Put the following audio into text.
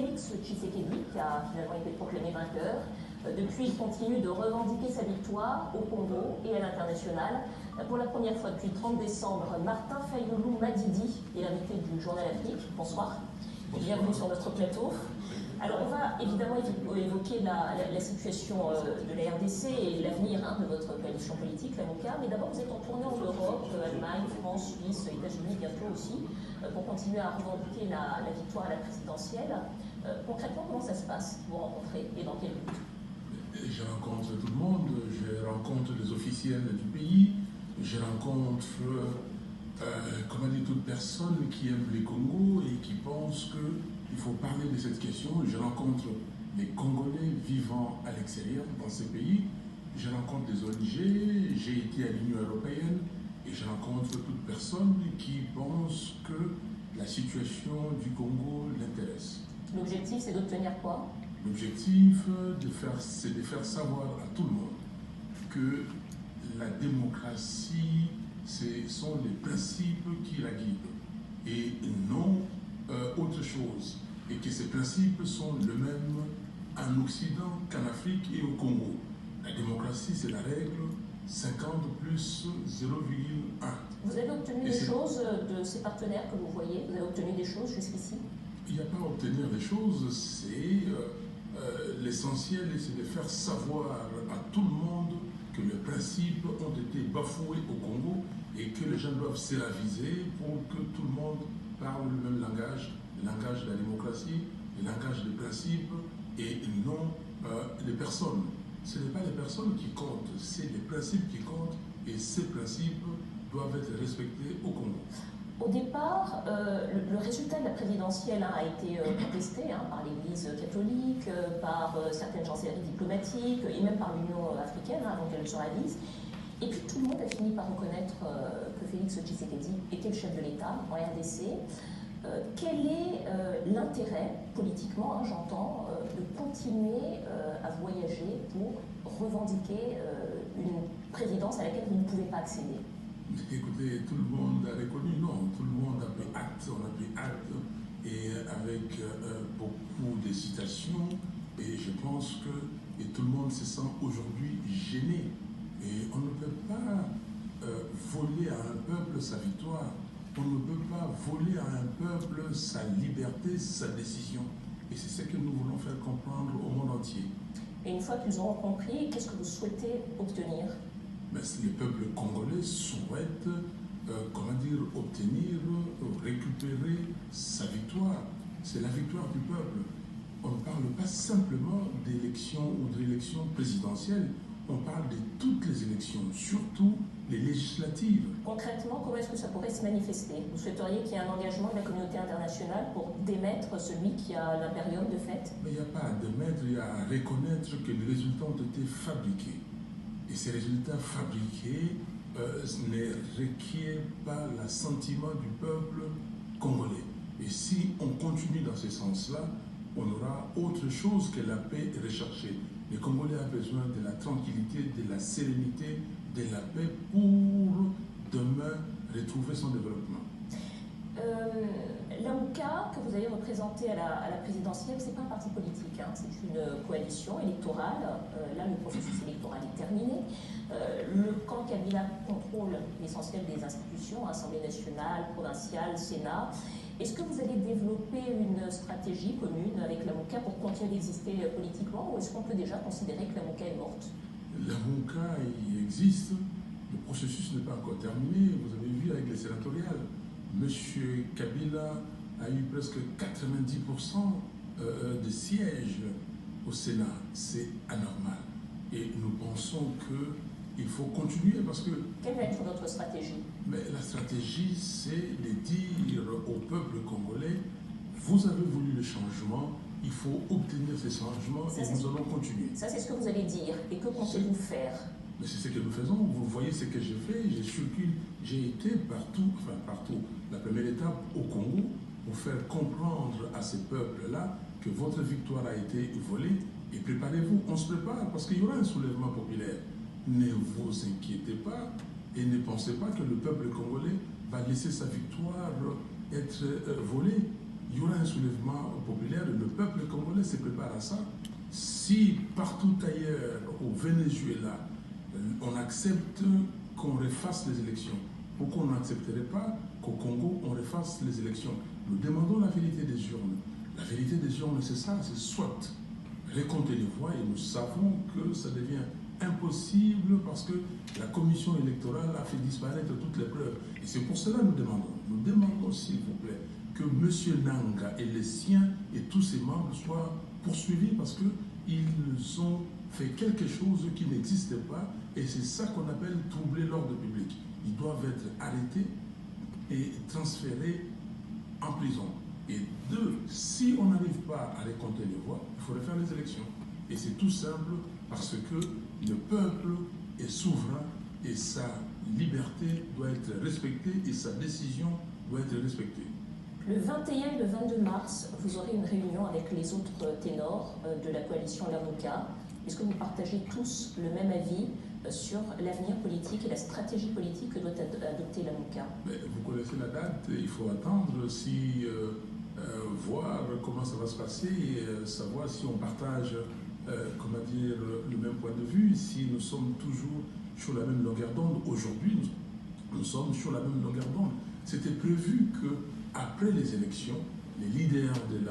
Félix Tshisekedi, qui a finalement été proclamé vainqueur. Depuis, il continue de revendiquer sa victoire au Congo et à l'international. Pour la première fois depuis le 30 décembre, Martin Fayulu Madidi est l'invité du Journal Afrique. Bonsoir. Bienvenue sur notre plateau. Alors on va évidemment évoquer la situation de la RDC et l'avenir de votre coalition politique, la MOCA, mais d'abord vous êtes en tournée en Europe, Allemagne, France, Suisse, États-Unis bientôt aussi, pour continuer à revendiquer la victoire à la présidentielle. Concrètement, comment ça se passe? Vous rencontrez et dans quel but? Je rencontre tout le monde, je rencontre les officiels du pays, je rencontre toute personne qui aime les Congo et qui pense qu'il faut parler de cette question. Je rencontre les Congolais vivant à l'extérieur dans ces pays, je rencontre des ONG, j'ai été à l'Union européenne et je rencontre toute personne qui pense que la situation du Congo l'intéresse. L'objectif, c'est d'obtenir quoi? L'objectif, c'est de faire savoir à tout le monde que la démocratie, ce sont les principes qui la guident et non autre chose. Et que ces principes sont les mêmes en Occident qu'en Afrique et au Congo. La démocratie, c'est la règle 50 plus 0,1. Vous avez obtenu des choses de ces partenaires que vous voyez? Vous avez obtenu des choses jusqu'ici? Il n'y a pas à obtenir des choses, c'est l'essentiel, c'est de faire savoir à tout le monde que les principes ont été bafoués au Congo et que les gens doivent s'éraviser pour que tout le monde parle le même langage, le langage de la démocratie, le langage des principes et non les personnes. Ce n'est pas les personnes qui comptent, c'est les principes qui comptent et ces principes doivent être respectés au Congo. Au départ, le résultat de la présidentielle a été contesté par l'Église catholique, par certaines chancelleries diplomatiques et même par l'Union africaine avant qu'elle ne se réalise. Et puis tout le monde a fini par reconnaître que Félix Tshisekedi était le chef de l'État en RDC. Quel est l'intérêt, politiquement, j'entends, de continuer à voyager pour revendiquer une présidence à laquelle vous ne pouvez pas accéder? Écoutez, tout le monde a reconnu, non, tout le monde a pris acte, on a pris acte, et avec beaucoup de citations, et je pense que tout le monde se sent aujourd'hui gêné. Et on ne peut pas voler à un peuple sa victoire, on ne peut pas voler à un peuple sa liberté, sa décision. Et c'est ce que nous voulons faire comprendre au monde entier. Et une fois qu'ils auront compris, qu'est-ce que vous souhaitez obtenir? Mais les peuples congolais souhaitent, obtenir, récupérer sa victoire. C'est la victoire du peuple. On ne parle pas simplement d'élections ou d'élections présidentielles, on parle de toutes les élections, surtout les législatives. Concrètement, comment est-ce que ça pourrait se manifester? Vous souhaiteriez qu'il y ait un engagement de la communauté internationale pour démettre celui qui a l'impérium de fait? Mais il n'y a pas à démettre, il y a à reconnaître que les résultats ont été fabriqués. Et ces résultats fabriqués ne requièrent pas l'assentiment du peuple congolais. Et si on continue dans ce sens-là, on aura autre chose que la paix recherchée. Les Congolais ont besoin de la tranquillité, de la sérénité, de la paix pour demain retrouver son développement. La MOCA, que vous avez représentée à la présidentielle, ce n'est pas un parti politique, c'est une coalition électorale. Là, le processus électoral est terminé. Le camp Kabila contrôle l'essentiel des institutions, Assemblée nationale, provinciale, Sénat. Est-ce que vous allez développer une stratégie commune avec la MOCA pour continuer d'exister politiquement, ou est-ce qu'on peut déjà considérer que la MOCA est morte? La MOCA il existe, le processus n'est pas encore terminé. Vous avez vu avec les sénatoriales, M. Kabila a eu presque 90% de sièges au Sénat. C'est anormal. Et nous pensons qu'il faut continuer parce que... Quelle va être votre stratégie? Mais la stratégie, c'est de dire au peuple congolais, vous avez voulu le changement, il faut obtenir ces changements et nous allons continuer. Ça, c'est ce que vous allez dire. Et que comptez-vous faire? Mais c'est ce que nous faisons. Vous voyez ce que j'ai fait. J'ai été partout, la première étape au Congo, pour faire comprendre à ces peuples-là que votre victoire a été volée. Et préparez-vous, on se prépare parce qu'il y aura un soulèvement populaire. Ne vous inquiétez pas et ne pensez pas que le peuple congolais va laisser sa victoire être volée. il y aura un soulèvement populaire et le peuple congolais se prépare à ça. Si partout ailleurs, au Venezuela, on accepte qu'on refasse les élections, pourquoi on n'accepterait pas qu'au Congo, on refasse les élections? Nous demandons la vérité des urnes. La vérité des urnes, c'est ça, c'est soit récompter les voix, et nous savons que ça devient impossible parce que la commission électorale a fait disparaître toutes les preuves. Et c'est pour cela que nous demandons s'il vous plaît, que M. Nanga et les siens et tous ses membres soient poursuivis parce qu'ils ont fait quelque chose qui n'existait pas, et c'est ça qu'on appelle troubler l'ordre public. Ils doivent être arrêtés et transférés en prison. Et deux, si on n'arrive pas à récompter les voix, il faudrait faire les élections. Et c'est tout simple parce que le peuple est souverain et sa liberté doit être respectée et sa décision doit être respectée. Le 21 et le 22 mars, vous aurez une réunion avec les autres ténors de la coalition Lamuka. Est-ce que vous partagez tous le même avis sur l'avenir politique et la stratégie politique que doit adopter Lamuka? Vous connaissez la date, il faut attendre, voir comment ça va se passer et savoir si on partage le même point de vue, si nous sommes toujours sur la même longueur d'onde. Aujourd'hui, nous sommes sur la même longueur d'onde. C'était prévu qu'après les élections, les leaders de la